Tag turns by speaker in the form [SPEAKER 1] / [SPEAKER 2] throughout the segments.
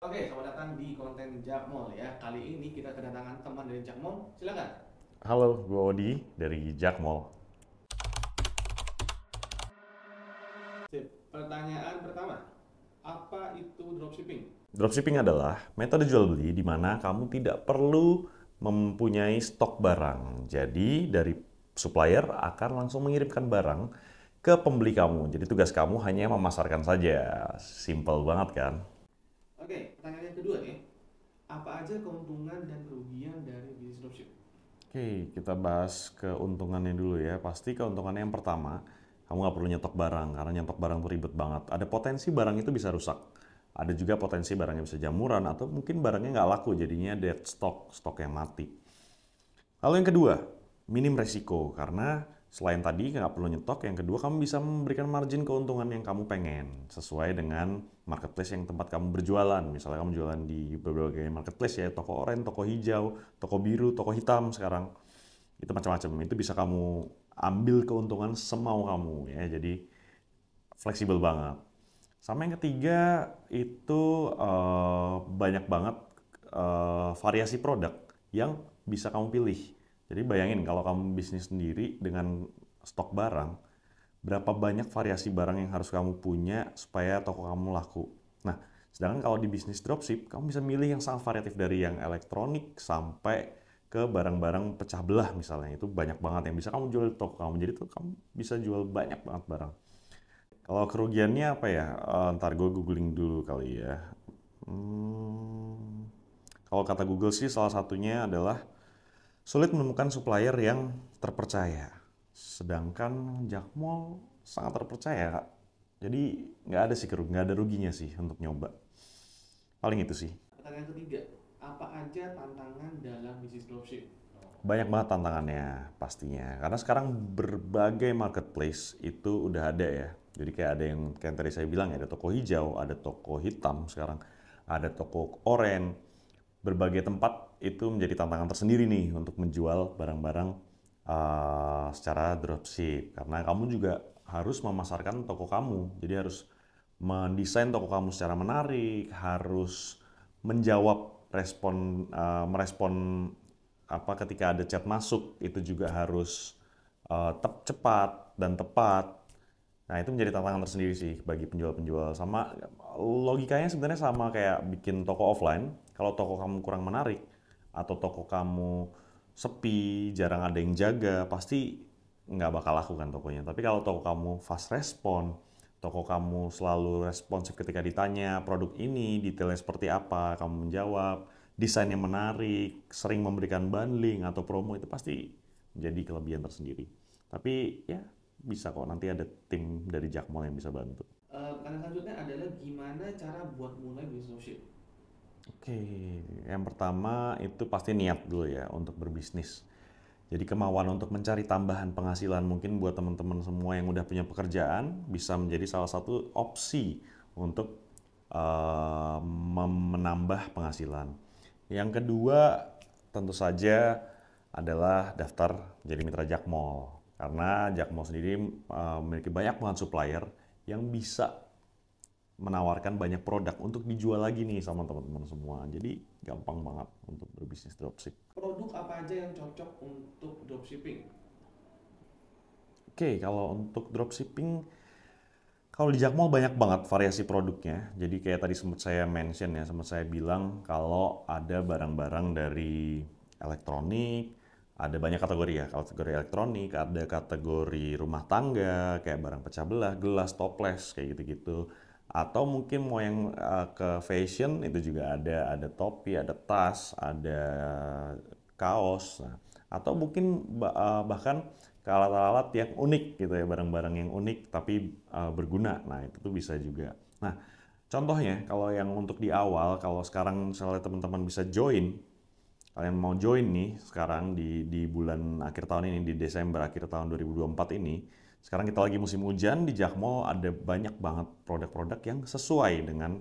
[SPEAKER 1] Oke, selamat datang di konten Jakmol ya. Kali ini kita kedatangan teman dari Jakmol. Silakan.
[SPEAKER 2] Halo, gue Odi dari Jakmol.
[SPEAKER 1] Sip. Pertanyaan pertama, apa itu dropshipping?
[SPEAKER 2] Dropshipping adalah metode jual beli di mana kamu tidak perlu mempunyai stok barang. Jadi dari supplier akan langsung mengirimkan barang ke pembeli kamu. Jadi tugas kamu hanya memasarkan saja. Simple banget kan?
[SPEAKER 1] Oke, pertanyaan yang kedua nih. Apa aja keuntungan dan kerugian dari bisnis dropship?
[SPEAKER 2] Oke, kita bahas keuntungannya dulu ya. Pasti keuntungannya yang pertama, kamu nggak perlu nyetok barang, karena nyetok barang tuh ribet banget. Ada potensi barang itu bisa rusak. Ada juga potensi barangnya bisa jamuran, atau mungkin barangnya nggak laku, jadinya dead stock, stok yang mati. Lalu yang kedua, minim resiko, karena selain tadi nggak perlu nyetok, yang kedua kamu bisa memberikan margin keuntungan yang kamu pengen, sesuai dengan marketplace yang tempat kamu berjualan. Misalnya kamu jualan di berbagai marketplace ya, toko oranye, toko hijau, toko biru, toko hitam sekarang. Itu macam-macam, itu bisa kamu ambil keuntungan semau kamu ya, jadi fleksibel banget. Sama yang ketiga itu banyak banget variasi produk yang bisa kamu pilih. Jadi bayangin kalau kamu bisnis sendiri dengan stok barang, berapa banyak variasi barang yang harus kamu punya supaya toko kamu laku. Nah, sedangkan kalau di bisnis dropship, kamu bisa milih yang sangat variatif dari yang elektronik sampai ke barang-barang pecah belah misalnya. Itu banyak banget yang bisa kamu jual di toko kamu. Jadi tuh kamu bisa jual banyak banget barang. Kalau kerugiannya apa ya? Ntar gue googling dulu kali ya. Hmm, Kalau kata Google sih salah satunya adalah sulit menemukan supplier yang terpercaya. Sedangkan Jakmol sangat terpercaya, Kak. Jadi nggak ada sih nggak ada ruginya sih untuk nyoba. Paling itu sih.
[SPEAKER 1] Pertanyaan ketiga, apa aja tantangan dalam bisnis dropship?
[SPEAKER 2] Banyak banget tantangannya pastinya. Karena sekarang berbagai marketplace itu udah ada ya. Jadi kayak ada yang kayak tadi saya bilang ya, ada toko hijau, ada toko hitam sekarang, ada toko oranye. Berbagai tempat itu menjadi tantangan tersendiri nih untuk menjual barang-barang secara dropship. Karena kamu juga harus memasarkan toko kamu. Jadi harus mendesain toko kamu secara menarik, harus menjawab merespon apa ketika ada chat masuk itu juga harus cepat dan tepat. Nah, itu menjadi tantangan tersendiri sih bagi penjual-penjual. Sama logikanya sebenarnya sama kayak bikin toko offline. Kalau toko kamu kurang menarik atau toko kamu sepi, jarang ada yang jaga, pasti nggak bakal laku kan tokonya. Tapi kalau toko kamu fast respon, toko kamu selalu responsif ketika ditanya produk ini detailnya seperti apa, kamu menjawab, desainnya menarik, sering memberikan bundling atau promo, itu pasti menjadi kelebihan tersendiri. Tapi ya bisa kok, nanti ada tim dari Jakmol yang bisa bantu.
[SPEAKER 1] Pertanyaan selanjutnya adalah gimana cara buat mulai bisnis dropship?
[SPEAKER 2] Oke, yang pertama itu pasti niat dulu ya untuk berbisnis. Jadi kemauan untuk mencari tambahan penghasilan mungkin buat teman-teman semua yang udah punya pekerjaan bisa menjadi salah satu opsi untuk menambah penghasilan. Yang kedua tentu saja adalah daftar jadi mitra Jakmol. Karena Jakmol sendiri memiliki banyak banget supplier yang bisa menawarkan banyak produk untuk dijual lagi nih sama teman-teman semua. Jadi gampang banget untuk berbisnis dropship.
[SPEAKER 1] Produk apa aja yang cocok untuk dropshipping?
[SPEAKER 2] Oke, kalau untuk dropshipping, kalau di Jakmol banyak banget variasi produknya. Jadi kayak tadi sempat saya mention ya, sempat saya bilang kalau ada barang-barang dari elektronik, ada banyak kategori ya, kategori elektronik, ada kategori rumah tangga, kayak barang pecah belah, gelas, toples, kayak gitu-gitu. Atau mungkin mau yang ke fashion, itu juga ada topi, ada tas, ada kaos. Nah, atau mungkin bahkan ke alat-alat yang unik gitu ya, barang-barang yang unik tapi berguna. Nah, itu tuh bisa juga. Nah, contohnya kalau yang untuk di awal, kalau sekarang misalnya teman-teman bisa join, kalian mau join nih sekarang di bulan akhir tahun ini, di Desember akhir tahun 2024 ini, sekarang kita lagi musim hujan, di Jakmol ada banyak banget produk-produk yang sesuai dengan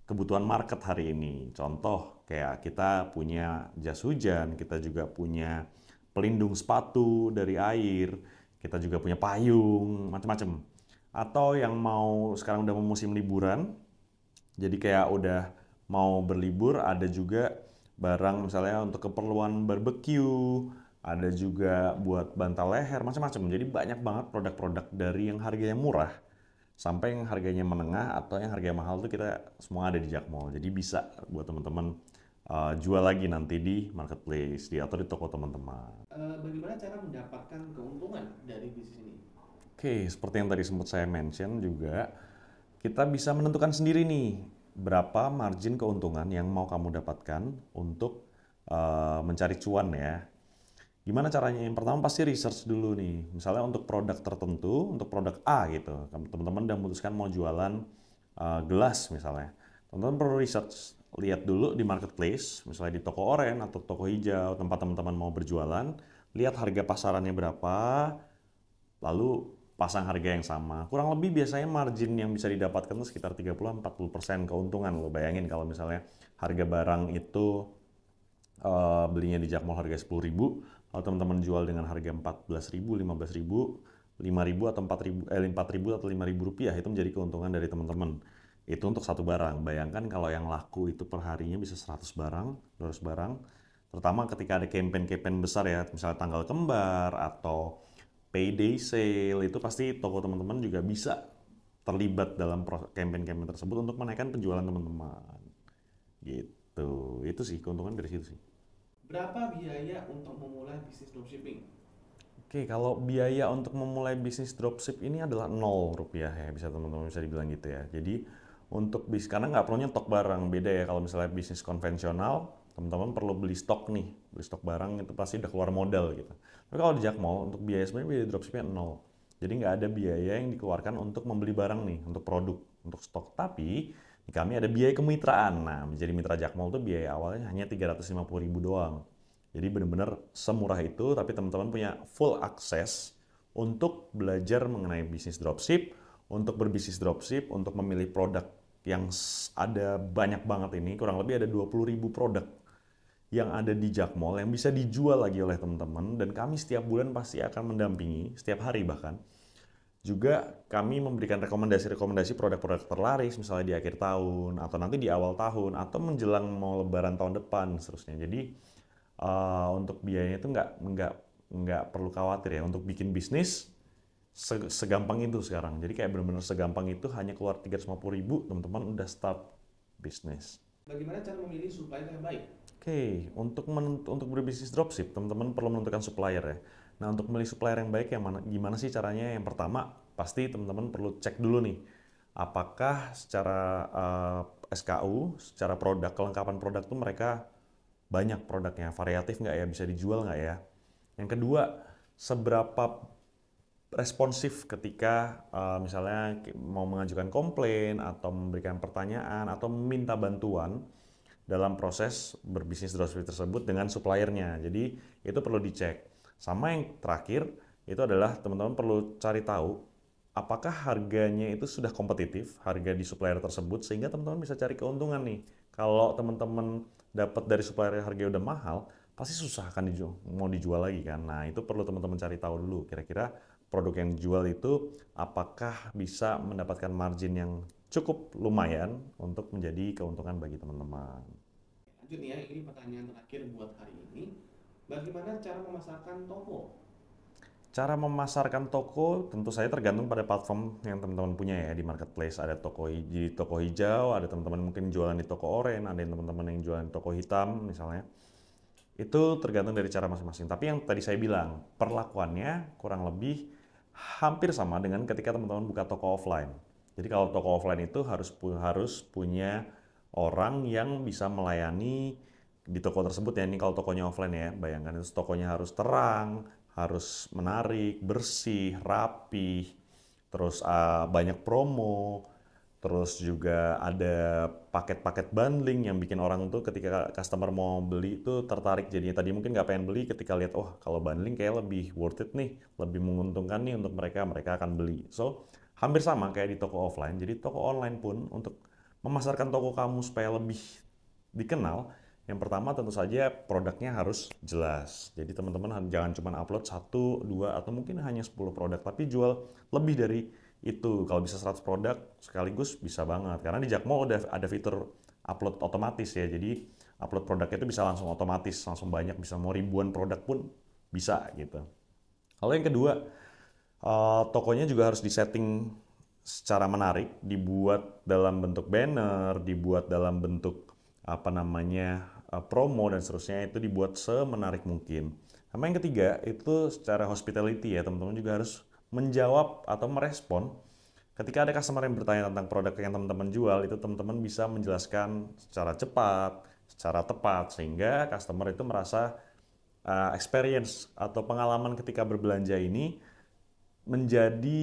[SPEAKER 2] kebutuhan market hari ini. Contoh, kayak kita punya jas hujan, kita juga punya pelindung sepatu dari air, kita juga punya payung, macam-macam. Atau yang mau sekarang udah mau musim liburan, Jadi kayak udah mau berlibur, ada juga barang misalnya untuk keperluan barbecue, ada juga buat bantal leher, macam-macam. Jadi banyak banget produk-produk dari yang harganya murah sampai yang harganya menengah atau yang harganya mahal tuh kita semua ada di Jakmall. Jadi bisa buat teman-teman jual lagi nanti di marketplace atau di toko teman-teman.
[SPEAKER 1] Bagaimana cara mendapatkan keuntungan dari bisnis ini?
[SPEAKER 2] Oke, seperti yang tadi sempat saya mention juga, kita bisa menentukan sendiri nih berapa margin keuntungan yang mau kamu dapatkan untuk mencari cuan ya. Gimana caranya? Yang pertama pasti research dulu nih. Misalnya untuk produk tertentu, untuk produk A gitu. Teman-teman udah memutuskan mau jualan gelas misalnya. Teman-teman perlu research. Lihat dulu di marketplace, misalnya di toko oren atau toko hijau, tempat teman-teman mau berjualan. Lihat harga pasarannya berapa, lalu pasang harga yang sama. Kurang lebih biasanya margin yang bisa didapatkan itu sekitar 30-40% keuntungan. Lo bayangin kalau misalnya harga barang itu belinya di Jakmall harga 10.000, kalau teman-teman jual dengan harga 14.000, 15.000, 5.000 atau 4.000 atau 5.000 rupiah, itu menjadi keuntungan dari teman-teman. Itu untuk satu barang. Bayangkan kalau yang laku itu per harinya bisa 100 barang, 200 barang. Terutama ketika ada campaign-campaign besar ya, misalnya tanggal kembar atau payday sale, itu pasti toko teman-teman juga bisa terlibat dalam campaign-campaign tersebut untuk menaikkan penjualan teman-teman. Gitu. Itu sih keuntungan dari situ sih.
[SPEAKER 1] Berapa biaya untuk memulai bisnis dropshipping?
[SPEAKER 2] Oke, kalau biaya untuk memulai bisnis dropship ini adalah 0 rupiah ya, bisa teman-teman bisa dibilang gitu ya. Jadi untuk karena nggak perlu nyetok barang, beda ya kalau misalnya bisnis konvensional, teman-teman perlu beli stok nih, beli stok barang itu pasti udah keluar modal gitu. Tapi kalau di Jakmall, untuk biaya sebenarnya biaya dropshipnya 0. Jadi nggak ada biaya yang dikeluarkan untuk membeli barang nih, untuk produk, untuk stok. Tapi di kami ada biaya kemitraan. Nah, menjadi mitra Jakmall tuh biaya awalnya hanya 350.000 doang. Jadi benar-benar semurah itu, tapi teman-teman punya full akses untuk belajar mengenai bisnis dropship, untuk berbisnis dropship, untuk memilih produk yang ada banyak banget ini, kurang lebih ada 20.000 produk yang ada di Jakmall yang bisa dijual lagi oleh teman-teman, dan kami setiap bulan pasti akan mendampingi, setiap hari bahkan. Juga kami memberikan rekomendasi-rekomendasi produk-produk terlaris, misalnya di akhir tahun, atau nanti di awal tahun, atau menjelang mau lebaran tahun depan, seterusnya. Jadi untuk biayanya itu nggak perlu khawatir ya untuk bikin bisnis segampang itu sekarang. Jadi kayak benar-benar segampang itu, hanya keluar 350.000 teman-teman udah start bisnis.
[SPEAKER 1] Bagaimana cara memilih supplier yang baik?
[SPEAKER 2] Oke, untuk berbisnis dropship teman-teman perlu menentukan supplier ya. Nah, untuk memilih supplier yang baik yang mana, gimana sih caranya? Yang pertama pasti teman-teman perlu cek dulu nih, apakah secara SKU, secara produk, kelengkapan produk tuh mereka banyak produknya, variatif nggak ya, bisa dijual nggak ya. Yang kedua, seberapa responsif ketika misalnya mau mengajukan komplain atau memberikan pertanyaan atau meminta bantuan dalam proses berbisnis dropship tersebut dengan suppliernya. Jadi itu perlu dicek. Sama yang terakhir, itu adalah teman-teman perlu cari tahu apakah harganya itu sudah kompetitif, harga di supplier tersebut, sehingga teman-teman bisa cari keuntungan nih. Kalau teman-teman dapat dari supplier harga udah mahal, pasti susah akan mau dijual lagi kan. Nah, itu perlu teman-teman cari tahu dulu. Kira-kira produk yang dijual itu apakah bisa mendapatkan margin yang cukup lumayan untuk menjadi keuntungan bagi teman-teman.
[SPEAKER 1] Lanjut nih ya, ini pertanyaan terakhir buat hari ini. Bagaimana cara memasarkan toko?
[SPEAKER 2] Cara memasarkan toko tentu saja tergantung pada platform yang teman-teman punya ya di marketplace. Ada di toko hijau, ada teman-teman mungkin jualan di toko oren, ada teman-teman yang jualan di toko hitam misalnya. Itu tergantung dari cara masing-masing. Tapi yang tadi saya bilang, perlakuannya kurang lebih hampir sama dengan ketika teman-teman buka toko offline. Jadi kalau toko offline itu harus punya orang yang bisa melayani di toko tersebut ya. Ini kalau tokonya offline ya, bayangkan itu tokonya harus terang, harus menarik, bersih, rapih, terus banyak promo, terus juga ada paket-paket bundling yang bikin orang tuh ketika customer mau beli itu tertarik. Jadinya tadi mungkin nggak pengen beli, ketika lihat, oh kalau bundling kayak lebih worth it nih, lebih menguntungkan nih untuk mereka, mereka akan beli. So, hampir sama kayak di toko offline. Jadi toko online pun untuk memasarkan toko kamu supaya lebih dikenal, yang pertama tentu saja produknya harus jelas. Jadi teman-teman jangan cuma upload 1, 2, atau mungkin hanya 10 produk, tapi jual lebih dari Itu kalau bisa 100 produk sekaligus bisa banget. Karena di Jakmall udah ada fitur upload otomatis ya. Jadi upload produknya itu bisa langsung otomatis, langsung banyak, bisa mau ribuan produk pun bisa gitu. Lalu yang kedua, tokonya juga harus disetting secara menarik, dibuat dalam bentuk banner, dibuat dalam bentuk apa namanya promo dan seterusnya, itu dibuat semenarik mungkin. Sama yang ketiga itu secara hospitality ya, teman-teman juga harus menjawab atau merespon ketika ada customer yang bertanya tentang produk yang teman-teman jual, itu teman-teman bisa menjelaskan secara cepat, secara tepat, sehingga customer itu merasa experience atau pengalaman ketika berbelanja ini menjadi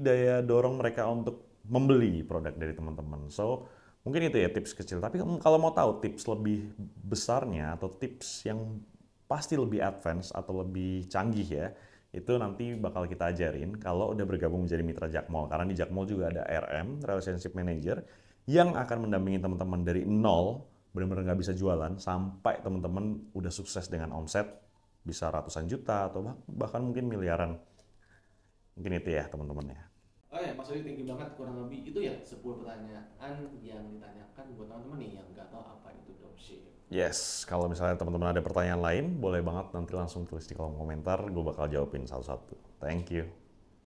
[SPEAKER 2] daya dorong mereka untuk membeli produk dari teman-teman. So, mungkin itu ya tips kecil. Tapi kalau mau tahu tips lebih besarnya atau tips yang pasti lebih advance atau lebih canggih ya, itu nanti bakal kita ajarin kalau udah bergabung menjadi mitra Jakmall. Karena di Jakmall juga ada RM, Relationship Manager, yang akan mendampingi teman-teman dari nol, benar-benar nggak bisa jualan, sampai teman-teman udah sukses dengan omset bisa ratusan juta atau bahkan mungkin miliaran. Mungkin itu ya teman-teman ya.
[SPEAKER 1] Oh ya, Mas Odi tinggi banget, kurang lebih itu ya 10 pertanyaan yang ditanyakan buat teman-teman nih yang nggak tahu apa itu dropship.
[SPEAKER 2] Yes, kalau misalnya teman-teman ada pertanyaan lain, boleh banget nanti langsung tulis di kolom komentar, gue bakal jawabin satu-satu. Thank you.